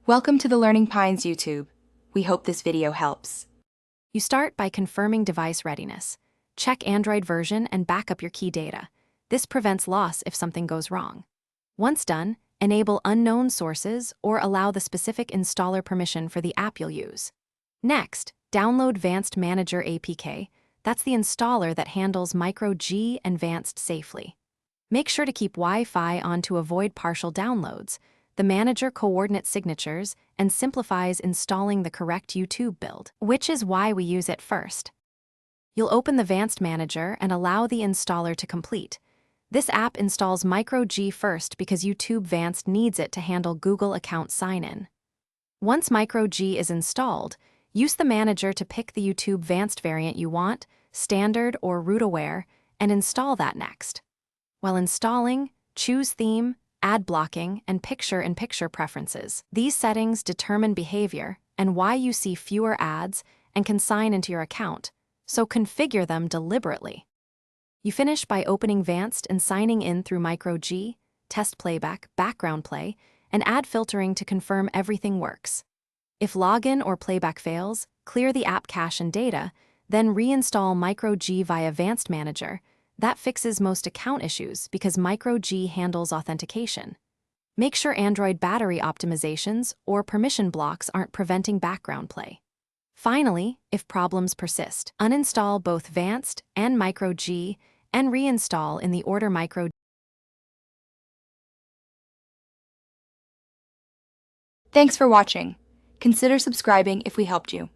Welcome to the Learning Pines YouTube. We hope this video helps. You start by confirming device readiness. Check Android version and back up your key data. This prevents loss if something goes wrong. Once done, enable unknown sources or allow the specific installer permission for the app you'll use. Next, download Vanced Manager APK. That's the installer that handles Micro G and Vanced safely. Make sure to keep Wi-Fi on to avoid partial downloads. The manager coordinates signatures and simplifies installing the correct YouTube build, which is why we use it first. You'll open the Vanced Manager and allow the installer to complete. This app installs Micro G first because YouTube Vanced needs it to handle Google account sign-in. Once Micro G is installed, use the manager to pick the YouTube Vanced variant you want, standard or root-aware, and install that next. While installing, choose theme, ad blocking, and picture-in-picture preferences. These settings determine behavior and why you see fewer ads and can sign into your account, so configure them deliberately. You finish by opening Vanced and signing in through Micro G, test playback, background play, and ad filtering to confirm everything works. If login or playback fails, clear the app cache and data, then reinstall Micro G via Vanced Manager. That fixes most account issues because Micro G handles authentication. Make sure Android battery optimizations or permission blocks aren't preventing background play. Finally, if problems persist, uninstall both Vanced and Micro G and reinstall in the order Micro G. Thanks for watching. Consider subscribing if we helped you.